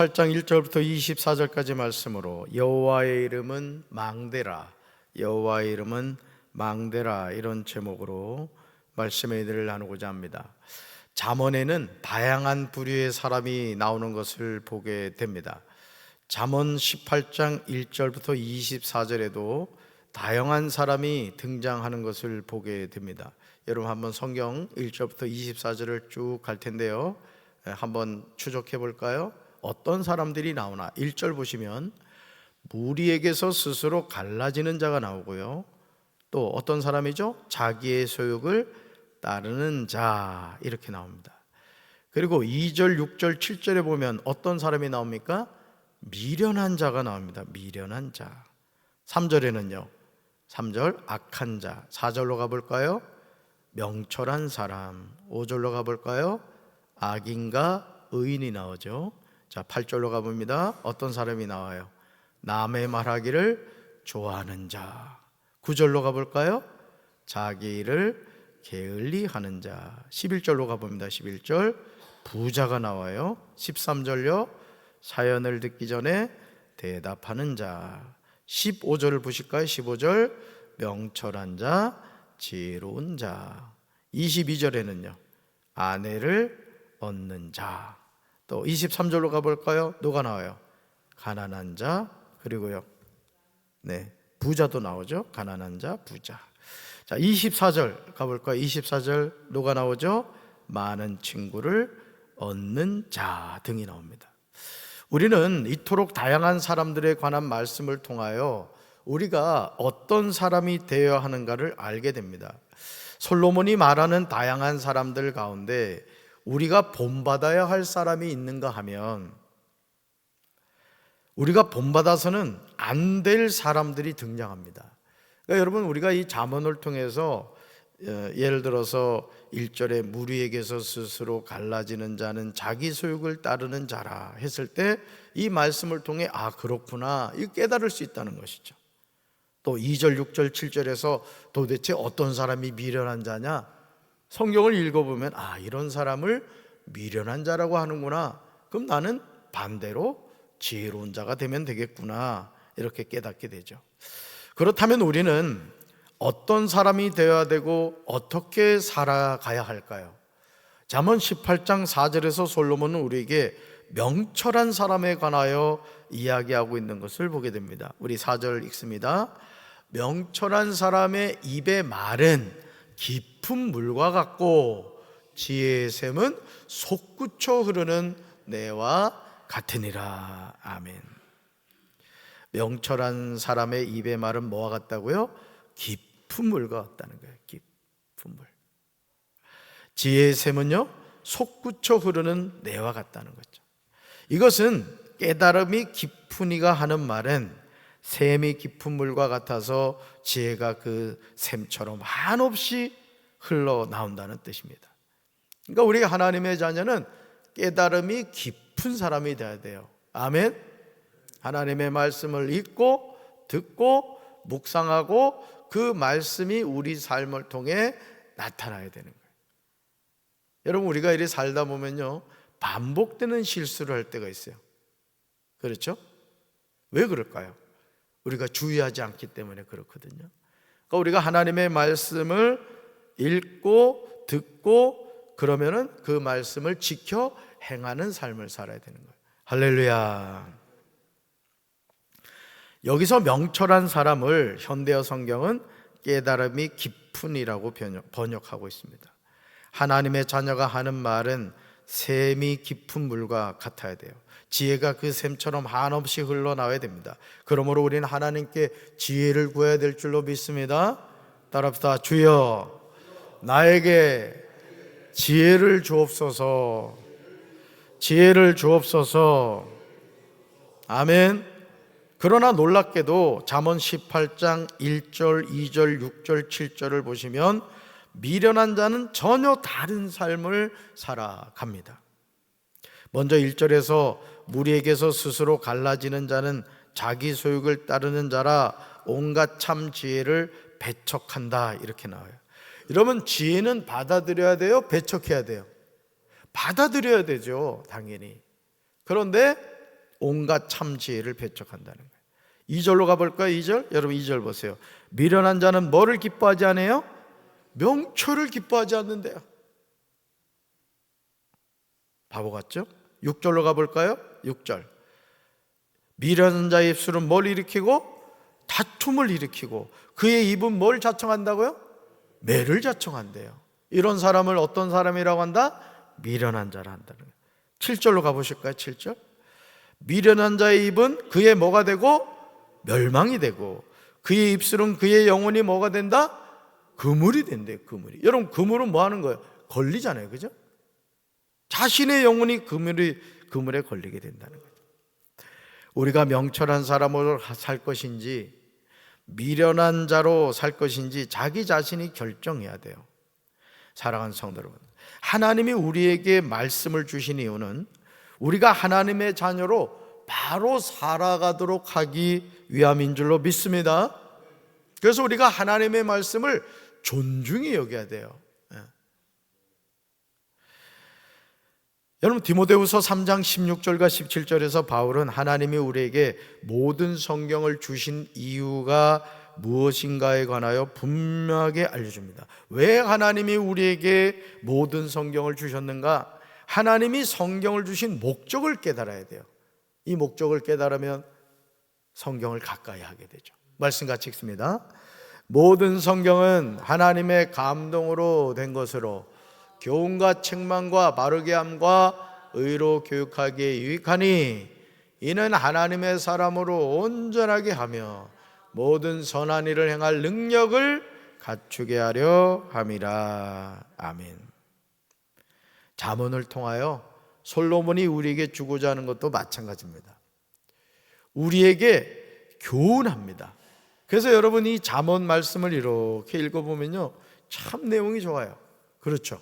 8장 1절부터 24절까지 말씀으로 여호와의 이름은 망대라, 여호와의 이름은 망대라, 이런 제목으로 말씀의 의를 나누고자 합니다. 잠언에는 다양한 부류의 사람이 나오는 것을 보게 됩니다. 잠언 18장 1절부터 24절에도 다양한 사람이 등장하는 것을 보게 됩니다. 여러분 한번 성경 1절부터 24절을 쭉 갈 텐데요, 한번 추적해 볼까요? 어떤 사람들이 나오나. 1절 보시면 무리에게서 스스로 갈라지는 자가 나오고요, 또 어떤 사람이죠? 자기의 소욕을 따르는 자, 이렇게 나옵니다. 그리고 2절, 6절, 7절에 보면 어떤 사람이 나옵니까? 미련한 자가 나옵니다. 미련한 자. 3절에는요 3절 악한 자. 4절로 가볼까요? 명철한 사람. 5절로 가볼까요? 악인과 의인이 나오죠. 자, 8절로 가봅니다. 어떤 사람이 나와요? 남의 말하기를 좋아하는 자. 9절로 가볼까요? 자기 일을 게을리 하는 자. 11절로 가봅니다. 11절 부자가 나와요. 13절요 사연을 듣기 전에 대답하는 자. 15절을 보실까요? 15절 명철한 자, 지혜로운 자. 22절에는요 아내를 얻는 자. 또 23절로 가볼까요? 누가 나와요? 가난한 자. 그리고요 부자도 나오죠. 가난한 자, 부자. 자, 24절 가볼까요? 24절 누가 나오죠? 많은 친구를 얻는 자 등이 나옵니다. 우리는 이토록 다양한 사람들에 관한 말씀을 통하여 우리가 어떤 사람이 되어야 하는가를 알게 됩니다. 솔로몬이 말하는 다양한 사람들 가운데 우리가 본받아야 할 사람이 있는가 하면 우리가 본받아서는 안 될 사람들이 등장합니다. 그러니까 여러분, 우리가 이 잠언을 통해서 예를 들어서 1절에 무리에게서 스스로 갈라지는 자는 자기 소욕을 따르는 자라 했을 때 이 말씀을 통해 아 그렇구나, 이 깨달을 수 있다는 것이죠. 또 2절, 6절, 7절에서 도대체 어떤 사람이 미련한 자냐, 성경을 읽어보면 아 이런 사람을 미련한 자라고 하는구나, 그럼 나는 반대로 지혜로운 자가 되면 되겠구나, 이렇게 깨닫게 되죠. 그렇다면 우리는 어떤 사람이 되어야 되고 어떻게 살아가야 할까요? 잠언 18장 4절에서 솔로몬은 우리에게 명철한 사람에 관하여 이야기하고 있는 것을 보게 됩니다. 우리 4절 읽습니다. 명철한 사람의 입의 말은 깊은 물과 같고 지혜의 샘은 솟구쳐 흐르는 내와 같으니라. 아멘. 명철한 사람의 입의 말은 뭐와 같다고요? 깊은 물과 같다는 거예요. 깊은 물. 지혜의 샘은요 솟구쳐 흐르는 내와 같다는 거죠. 이것은 깨달음이 깊은 이가 하는 말은 샘이 깊은 물과 같아서 지혜가 그 샘처럼 한없이 흘러나온다는 뜻입니다. 그러니까 우리 하나님의 자녀는 깨달음이 깊은 사람이 되어야 돼요. 아멘. 하나님의 말씀을 읽고 듣고 묵상하고 그 말씀이 우리 삶을 통해 나타나야 되는 거예요. 여러분, 우리가 이렇게 살다 보면요 반복되는 실수를 할 때가 있어요. 그렇죠? 왜 그럴까요? 우리가 주의하지 않기 때문에 그렇거든요. 그러니까 우리가 하나님의 말씀을 읽고 듣고 그러면은 그 말씀을 지켜 행하는 삶을 살아야 되는 거예요. 할렐루야. 여기서 명철한 사람을 현대어 성경은 깨달음이 깊은 이라고 번역하고 있습니다. 하나님의 자녀가 하는 말은 샘이 깊은 물과 같아야 돼요. 지혜가 그 샘처럼 한없이 흘러나와야 됩니다. 그러므로 우리는 하나님께 지혜를 구해야 될 줄로 믿습니다. 따라합시다. 주여 나에게 지혜를 주옵소서. 지혜를 주옵소서. 아멘. 그러나 놀랍게도 잠언 18장 1절, 2절, 6절, 7절을 보시면 미련한 자는 전혀 다른 삶을 살아갑니다. 먼저 1절에서 무리에게서 스스로 갈라지는 자는 자기 소욕을 따르는 자라 온갖 참 지혜를 배척한다, 이렇게 나와요. 여러분, 지혜는 받아들여야 돼요? 배척해야 돼요? 받아들여야 되죠, 당연히. 그런데 온갖 참 지혜를 배척한다는 거예요. 2절로 가볼까요? 2절. 여러분 2절 보세요. 미련한 자는 뭐를 기뻐하지 않아요? 명철을 기뻐하지 않는데요. 바보 같죠? 6절로 가볼까요? 6절. 미련한 자의 입술은 뭘 일으키고? 다툼을 일으키고 그의 입은 뭘 자청한다고요? 매를 자청한대요. 이런 사람을 어떤 사람이라고 한다? 미련한 자라 한다는 거예요. 7절로 가보실까요? 7절. 미련한 자의 입은 그의 뭐가 되고? 멸망이 되고 그의 입술은 그의 영혼이 뭐가 된다? 그물이 된대요. 그물이. 여러분 그물은 뭐 하는 거예요? 걸리잖아요. 그죠? 자신의 영혼이 그물에 걸리게 된다는 거예요. 우리가 명철한 사람으로 살 것인지 미련한 자로 살 것인지 자기 자신이 결정해야 돼요. 사랑하는 성도 여러분, 하나님이 우리에게 말씀을 주신 이유는 우리가 하나님의 자녀로 바로 살아가도록 하기 위함인 줄로 믿습니다. 그래서 우리가 하나님의 말씀을 존중히 여겨야 돼요. 여러분 디모데후서 3장 16절과 17절에서 바울은 하나님이 우리에게 모든 성경을 주신 이유가 무엇인가에 관하여 분명하게 알려줍니다. 왜 하나님이 우리에게 모든 성경을 주셨는가? 하나님이 성경을 주신 목적을 깨달아야 돼요. 이 목적을 깨달으면 성경을 가까이 하게 되죠. 말씀 같이 읽습니다. 모든 성경은 하나님의 감동으로 된 것으로 교훈과 책망과 바르게 함과 의로 교육하기에 유익하니 이는 하나님의 사람으로 온전하게 하며 모든 선한 일을 행할 능력을 갖추게 하려 함이라. 아멘. 잠언을 통하여 솔로몬이 우리에게 주고자 하는 것도 마찬가지입니다. 우리에게 교훈합니다. 그래서 여러분 이 잠언 말씀을 이렇게 읽어보면요 참 내용이 좋아요. 그렇죠?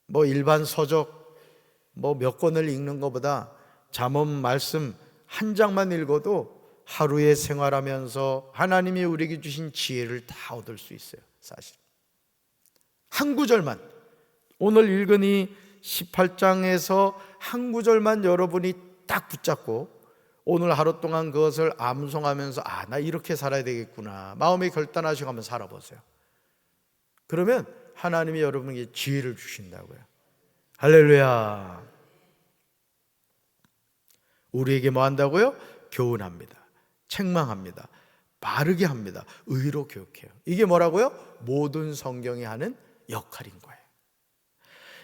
뭐 일반 서적 뭐 몇 권을 읽는 것보다 잠언 말씀 한 장만 읽어도 하루에 생활하면서 하나님이 우리에게 주신 지혜를 다 얻을 수 있어요. 사실 한 구절만, 오늘 읽은 이 18장에서 한 구절만 여러분이 딱 붙잡고 오늘 하루 동안 그것을 암송하면서 나 이렇게 살아야 되겠구나 마음에 결단하시고 한번 살아보세요. 그러면 하나님이 여러분에게 지혜를 주신다고요. 할렐루야. 우리에게 뭐 한다고요? 교훈합니다. 책망합니다. 바르게 합니다. 의로 교육해요. 이게 뭐라고요? 모든 성경이 하는 역할인 거예요.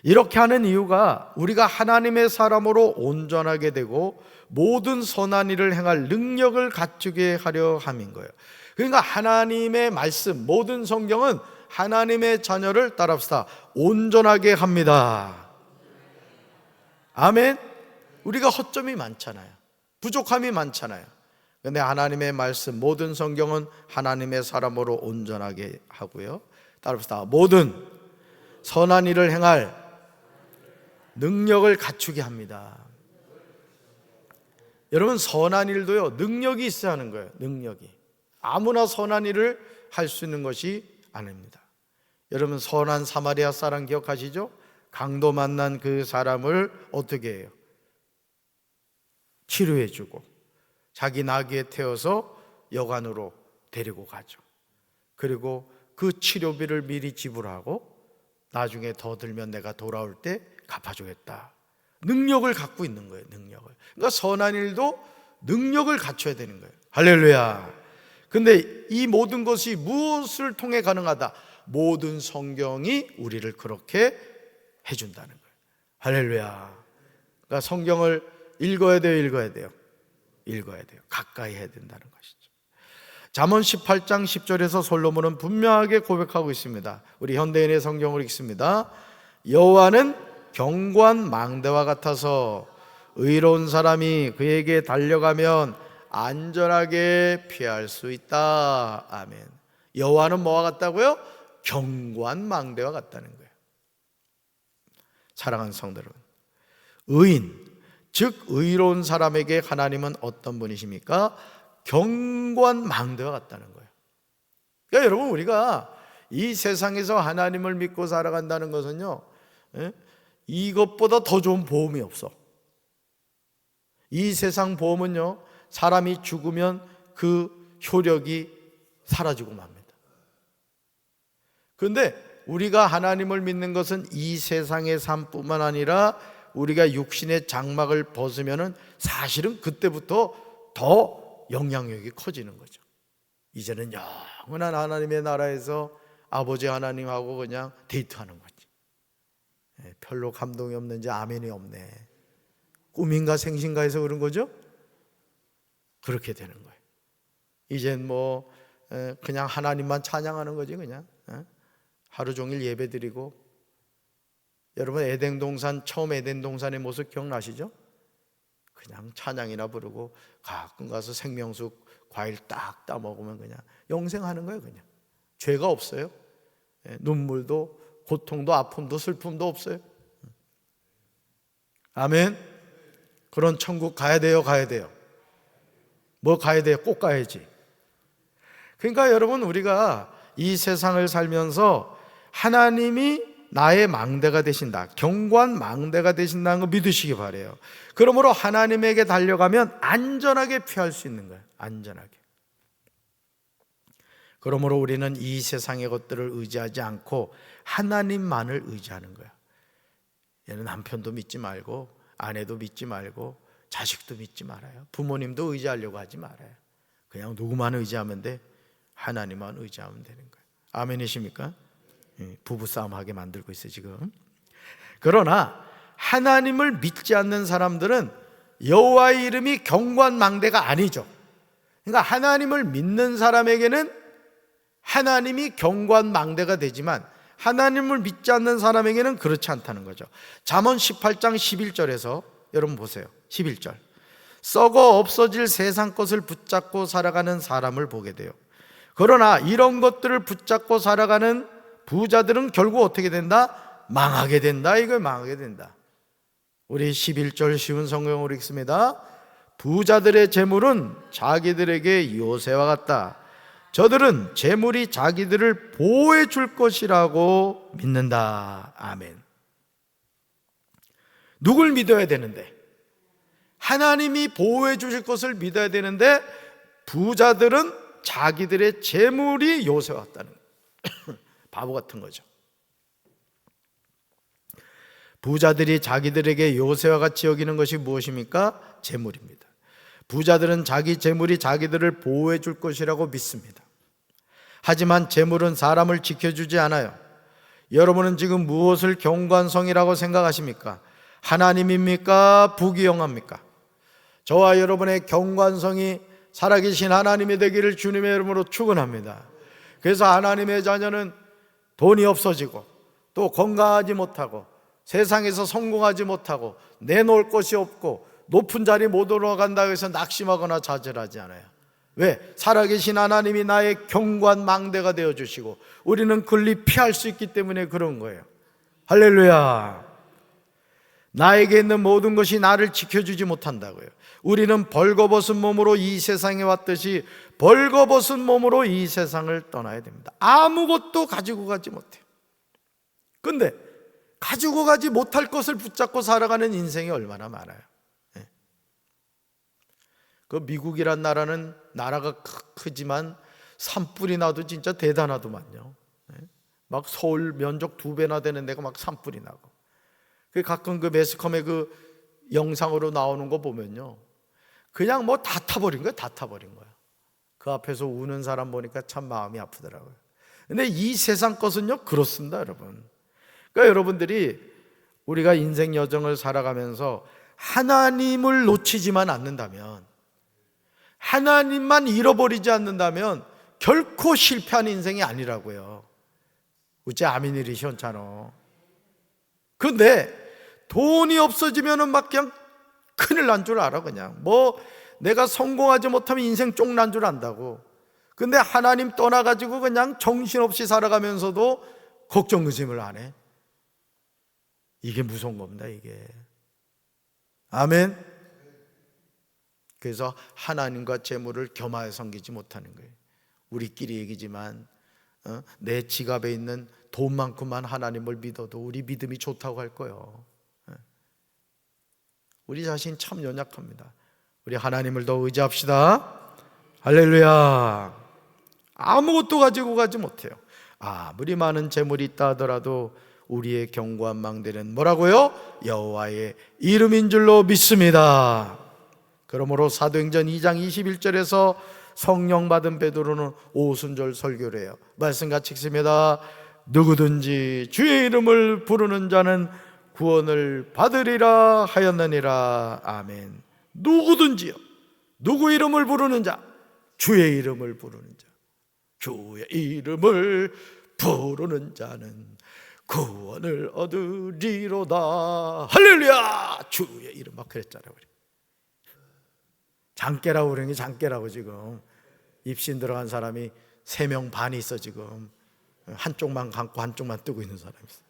이렇게 하는 이유가 우리가 하나님의 사람으로 온전하게 되고 모든 선한 일을 행할 능력을 갖추게 하려 함인 거예요. 그러니까 하나님의 말씀, 모든 성경은 하나님의 자녀를 따라합시다. 온전하게 합니다. 아멘. 우리가 허점이 많잖아요. 부족함이 많잖아요. 그런데 하나님의 말씀, 모든 성경은 하나님의 사람으로 온전하게 하고요. 따라합시다. 모든 선한 일을 행할 능력을 갖추게 합니다. 여러분 선한 일도요 능력이 있어야 하는 거예요. 능력이. 아무나 선한 일을 할 수 있는 것이 아닙니다. 여러분 선한 사마리아 사람 기억하시죠? 강도 만난 그 사람을 어떻게 해요? 치료해주고 자기 나귀에 태워서 여관으로 데리고 가죠. 그리고 그 치료비를 미리 지불하고 나중에 더 들면 내가 돌아올 때 갚아주겠다. 능력을 갖고 있는 거예요. 능력을. 그러니까 선한 일도 능력을 갖춰야 되는 거예요. 할렐루야. 근데 이 모든 것이 무엇을 통해 가능하다? 모든 성경이 우리를 그렇게 해준다는 거예요. 할렐루야. 그러니까 성경을 읽어야 돼요. 읽어야 돼요. 읽어야 돼요. 가까이 해야 된다는 것이죠. 잠언 18장 10절에서 솔로몬은 분명하게 고백하고 있습니다. 우리 현대인의 성경을 읽습니다. 여호와는 견고한 망대와 같아서 의로운 사람이 그에게 달려가면 안전하게 피할 수 있다. 아멘. 여호와는 뭐와 같다고요? 견고한 망대와 같다는 거예요. 사랑하는 성도 여러분, 의인, 즉 의로운 사람에게 하나님은 어떤 분이십니까? 견고한 망대와 같다는 거예요. 그러니까 여러분 우리가 이 세상에서 하나님을 믿고 살아간다는 것은요 이것보다 더 좋은 보험이 없어. 이 세상 보험은요, 사람이 죽으면 그 효력이 사라지고 맙니다. 그런데 우리가 하나님을 믿는 것은 이 세상의 삶뿐만 아니라 우리가 육신의 장막을 벗으면은 사실은 그때부터 더 영향력이 커지는 거죠. 이제는 영원한 하나님의 나라에서 아버지 하나님하고 그냥 데이트하는 거지. 별로 감동이 없는지 아멘이 없네. 꿈인가 생신가 해서 그런 거죠? 그렇게 되는 거예요. 이젠 뭐 그냥 하나님만 찬양하는 거지. 그냥 하루 종일 예배 드리고. 여러분 에덴 동산, 처음 에덴 동산의 모습 기억나시죠? 그냥 찬양이나 부르고 가끔 가서 생명수 과일 딱 따먹으면 그냥 영생하는 거예요. 그냥 죄가 없어요. 눈물도 고통도 아픔도 슬픔도 없어요. 아멘. 그런 천국 가야 돼요, 가야 돼요? 뭐 가야 돼요? 꼭 가야지. 그러니까 여러분, 우리가 이 세상을 살면서 하나님이 나의 망대가 되신다, 경관 망대가 되신다는 거 믿으시기 바라요. 그러므로 하나님에게 달려가면 안전하게 피할 수 있는 거예요. 안전하게. 그러므로 우리는 이 세상의 것들을 의지하지 않고 하나님만을 의지하는 거예요. 얘는 남편도 믿지 말고 아내도 믿지 말고 자식도 믿지 말아요. 부모님도 의지하려고 하지 말아요. 그냥 누구만 의지하면 돼. 하나님만 의지하면 되는 거예요. 아멘이십니까? 부부싸움 하게 만들고 있어요 지금. 그러나 하나님을 믿지 않는 사람들은 여호와의 이름이 경관망대가 아니죠. 그러니까 하나님을 믿는 사람에게는 하나님이 경관망대가 되지만 하나님을 믿지 않는 사람에게는 그렇지 않다는 거죠. 잠언 18장 11절에서 여러분 보세요. 11절. 썩어 없어질 세상 것을 붙잡고 살아가는 사람을 보게 돼요. 그러나 이런 것들을 붙잡고 살아가는 부자들은 결국 어떻게 된다? 망하게 된다. 이걸 망하게 된다. 우리 11절 쉬운 성경으로 읽습니다. 부자들의 재물은 자기들에게 요새와 같다. 저들은 재물이 자기들을 보호해 줄 것이라고 믿는다. 아멘. 누굴 믿어야 되는데? 하나님이 보호해 주실 것을 믿어야 되는데 부자들은 자기들의 재물이 요새와 같다는 거예요. 바보 같은 거죠. 부자들이 자기들에게 요새와 같이 여기는 것이 무엇입니까? 재물입니다. 부자들은 자기 재물이 자기들을 보호해 줄 것이라고 믿습니다. 하지만 재물은 사람을 지켜주지 않아요. 여러분은 지금 무엇을 경관성이라고 생각하십니까? 하나님입니까? 부귀영화입니까? 저와 여러분의 경관성이 살아계신 하나님이 되기를 주님의 이름으로 축원합니다. 그래서 하나님의 자녀는 돈이 없어지고 또 건강하지 못하고 세상에서 성공하지 못하고 내놓을 것이 없고 높은 자리 못 올라간다고 해서 낙심하거나 좌절하지 않아요. 왜? 살아계신 하나님이 나의 경관망대가 되어주시고 우리는 권리 피할 수 있기 때문에 그런 거예요. 할렐루야. 나에게 있는 모든 것이 나를 지켜주지 못한다고요. 우리는 벌거벗은 몸으로 이 세상에 왔듯이 벌거벗은 몸으로 이 세상을 떠나야 됩니다. 아무것도 가지고 가지 못해요. 근데 가지고 가지 못할 것을 붙잡고 살아가는 인생이 얼마나 많아요. 그 미국이란 나라는 나라가 크지만 산불이 나도 진짜 대단하더만요. 막 서울 면적 2배나 되는 데가 막 산불이 나고. 가끔 그 매스컴에 그 영상으로 나오는 거 보면요, 그냥 뭐 다 타버린 거야. 다 타버린 거야. 그 앞에서 우는 사람 보니까 참 마음이 아프더라고요. 근데 이 세상 것은요 그렇습니다, 여러분. 그러니까 여러분들이 우리가 인생 여정을 살아가면서 하나님을 놓치지만 않는다면, 하나님만 잃어버리지 않는다면 결코 실패한 인생이 아니라고요. 우째 아멘이리 시원찮어. 그런데 돈이 없어지면은 막 그냥 큰일 난 줄 알아. 그냥 뭐 내가 성공하지 못하면 인생 쫑난 줄 안다고. 근데 하나님 떠나가지고 그냥 정신없이 살아가면서도 걱정 의심을 안 해. 이게 무서운 겁니다, 이게. 아멘. 그래서 하나님과 재물을 겸하여 섬기지 못하는 거예요. 우리끼리 얘기지만 내 지갑에 있는 돈만큼만 하나님을 믿어도 우리 믿음이 좋다고 할 거예요. 우리 자신 참 연약합니다. 우리 하나님을 더 의지합시다. 할렐루야. 아무것도 가지고 가지 못해요. 아무리 많은 재물이 있다 하더라도 우리의 견고한 망대는 뭐라고요? 여호와의 이름인 줄로 믿습니다. 그러므로 사도행전 2장 21절에서 성령 받은 베드로는 오순절 설교를 해요. 말씀 같이 읽습니다. 누구든지 주의 이름을 부르는 자는 구원을 받으리라 하였느니라. 아멘. 누구든지요. 누구 이름을 부르는 자? 주의 이름을 부르는 자. 주의 이름을 부르는 자는 구원을 얻으리로다. 할렐루야. 주의 이름 막 그랬잖아요. 우리 장깨라고 그러는 게 장깨라고. 지금 입신 들어간 사람이 3명 반이 있어. 지금 한쪽만 감고 한쪽만 뜨고 있는 사람이 있어.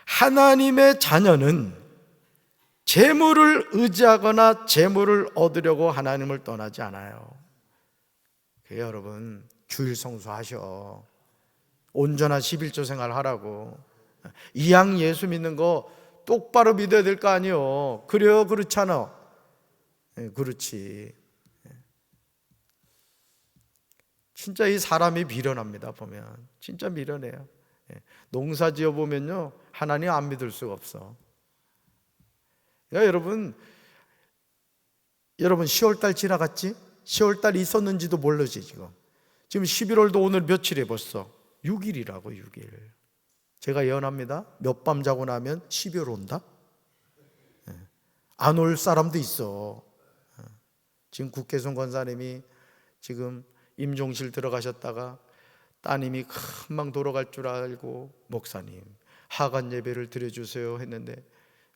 하나님의 자녀는 재물을 의지하거나 재물을 얻으려고 하나님을 떠나지 않아요. 그래서 여러분 주일 성수하셔. 온전한 11조 생활 하라고. 이왕 예수 믿는 거 똑바로 믿어야 될 거 아니에요. 그래요? 그렇잖아. 그렇지. 진짜 이 사람이 미련합니다. 보면 진짜 미련해요. 농사 지어 보면요 하나님 안 믿을 수가 없어. 그러니까 여러분 10월달 지나갔지? 10월달 있었는지도 모르지. 지금 11월도 오늘 며칠에 벌써 6일이라고. 6일. 제가 예언합니다. 몇 밤 자고 나면 12월 온다. 안 올 사람도 있어. 지금 국계순 권사님이 지금 임종실 들어가셨다가 따님이 금방 돌아갈 줄 알고 목사님 하간 예배를 드려주세요 했는데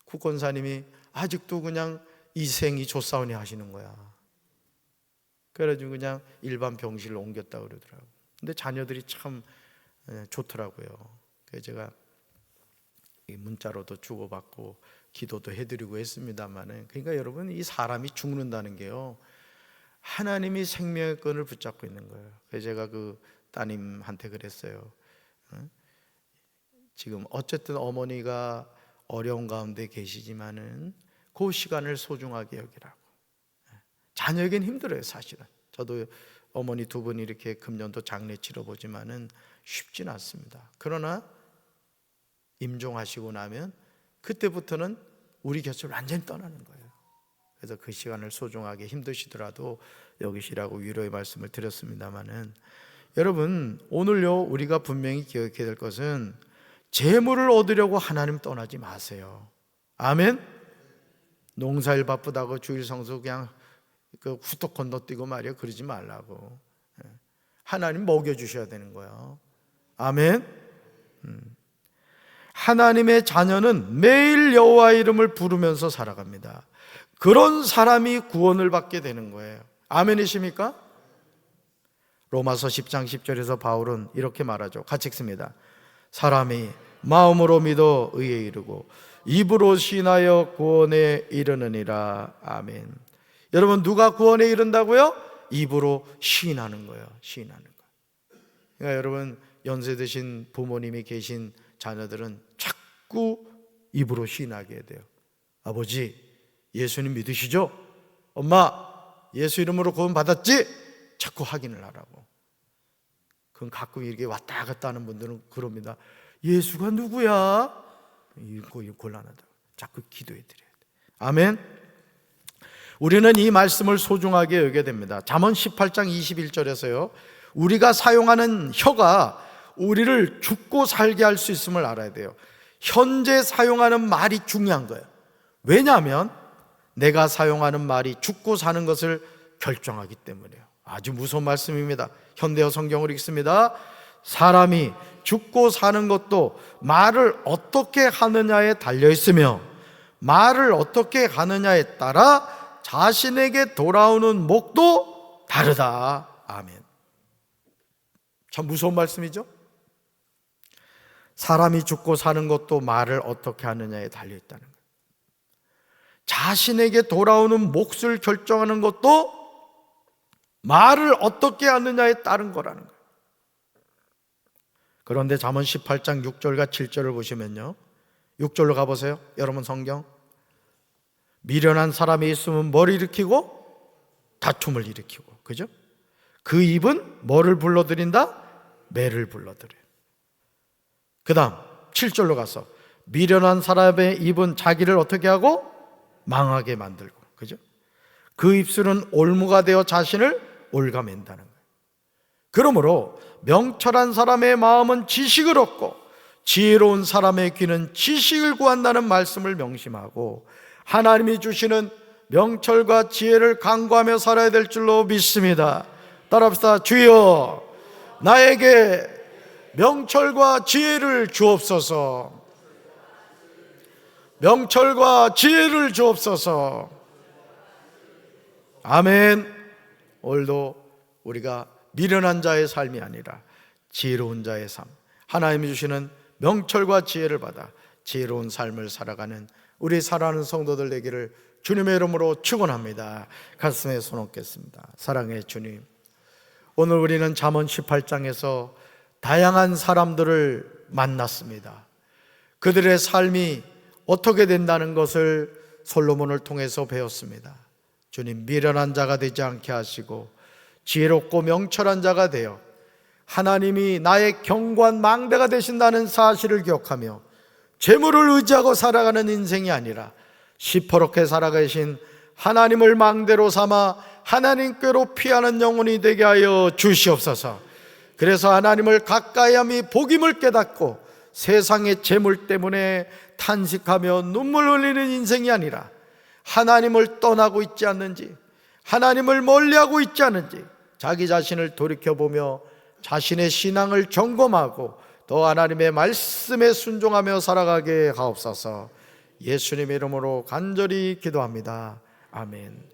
국권사님이 아직도 그냥 이생이 좋사오니 하시는 거야. 그래가지고 그냥 일반 병실로 옮겼다 그러더라고요. 근데 자녀들이 참 좋더라고요. 그래서 제가 문자로도 주고받고 기도도 해드리고 했습니다만은, 그러니까 여러분 이 사람이 죽는다는 게요 하나님이 생명의 끈을 붙잡고 있는 거예요. 그래서 제가 그 따님한테 그랬어요. 지금 어쨌든 어머니가 어려운 가운데 계시지만은 그 시간을 소중하게 여기라고. 자녀에겐 힘들어요 사실은. 저도 어머니 2분이 이렇게 금년도 장례 치러보지만은 쉽진 않습니다. 그러나 임종하시고 나면 그때부터는 우리 곁을 완전히 떠나는 거예요. 그래서 그 시간을 소중하게 힘드시더라도 여기시라고 위로의 말씀을 드렸습니다마는, 여러분 오늘요 우리가 분명히 기억해야 될 것은 재물을 얻으려고 하나님 떠나지 마세요. 아멘. 농사일 바쁘다고 주일 성수 그냥 후떡 건너뛰고 말이야 그러지 말라고. 하나님 먹여주셔야 되는 거예요. 아멘. 하나님의 자녀는 매일 여호와 이름을 부르면서 살아갑니다. 그런 사람이 구원을 받게 되는 거예요. 아멘이십니까? 로마서 10장 10절에서 바울은 이렇게 말하죠. 같이 읽습니다. 사람이 마음으로 믿어 의에 이르고 입으로 신하여 구원에 이르느니라. 아멘. 여러분 누가 구원에 이른다고요? 입으로 시인하는 거예요. 시인하는 거. 그러니까 여러분 연세 드신 부모님이 계신 자녀들은 자꾸 입으로 시인하게 돼요. 아버지 예수님 믿으시죠? 엄마 예수 이름으로 구원 받았지? 자꾸 확인을 하라고. 그건 가끔 이렇게 왔다 갔다 하는 분들은 그럽니다. 예수가 누구야? 이거 곤란하다. 자꾸 기도해 드려야 돼. 아멘. 우리는 이 말씀을 소중하게 여겨야 됩니다. 잠언 18장 21절에서요 우리가 사용하는 혀가 우리를 죽고 살게 할 수 있음을 알아야 돼요. 현재 사용하는 말이 중요한 거예요. 왜냐하면 내가 사용하는 말이 죽고 사는 것을 결정하기 때문이에요. 아주 무서운 말씀입니다. 현대어 성경을 읽습니다. 사람이 죽고 사는 것도 말을 어떻게 하느냐에 달려 있으며 말을 어떻게 하느냐에 따라 자신에게 돌아오는 목도 다르다. 아멘. 참 무서운 말씀이죠. 사람이 죽고 사는 것도 말을 어떻게 하느냐에 달려 있다는 거예요. 자신에게 돌아오는 몫을 결정하는 것도 말을 어떻게 하느냐에 따른 거라는 거예요. 그런데 잠언 18장 6절과 7절을 보시면요 6절로 가보세요. 여러분 성경 미련한 사람이 있으면 뭘 일으키고? 다툼을 일으키고, 그죠? 그 입은 뭐를 불러들인다? 매를 불러들여요. 그 다음 7절로 가서 미련한 사람의 입은 자기를 어떻게 하고? 망하게 만들고, 그죠? 그 입술은 올무가 되어 자신을 올가맨다는 거예요. 그러므로 명철한 사람의 마음은 지식을 얻고 지혜로운 사람의 귀는 지식을 구한다는 말씀을 명심하고 하나님이 주시는 명철과 지혜를 간구하며 살아야 될 줄로 믿습니다. 따라합시다. 주여, 나에게 명철과 지혜를 주옵소서. 명철과 지혜를 주옵소서. 아멘. 오늘도 우리가 미련한 자의 삶이 아니라 지혜로운 자의 삶, 하나님이 주시는 명철과 지혜를 받아 지혜로운 삶을 살아가는 우리 사랑하는 성도들 되기를 주님의 이름으로 축원합니다. 가슴에 손 얹겠습니다. 사랑의 주님, 오늘 우리는 잠언 18장에서 다양한 사람들을 만났습니다. 그들의 삶이 어떻게 된다는 것을 솔로몬을 통해서 배웠습니다. 주님, 미련한 자가 되지 않게 하시고 지혜롭고 명철한 자가 되어 하나님이 나의 견고한 망대가 되신다는 사실을 기억하며 재물을 의지하고 살아가는 인생이 아니라 시퍼렇게 살아계신 하나님을 망대로 삼아 하나님께로 피하는 영혼이 되게 하여 주시옵소서. 그래서 하나님을 가까이함이 복임을 깨닫고 세상의 재물 때문에 탄식하며 눈물 흘리는 인생이 아니라 하나님을 떠나고 있지 않는지, 하나님을 멀리하고 있지 않는지 자기 자신을 돌이켜보며 자신의 신앙을 점검하고 또 하나님의 말씀에 순종하며 살아가게 하옵소서. 예수님의 이름으로 간절히 기도합니다. 아멘.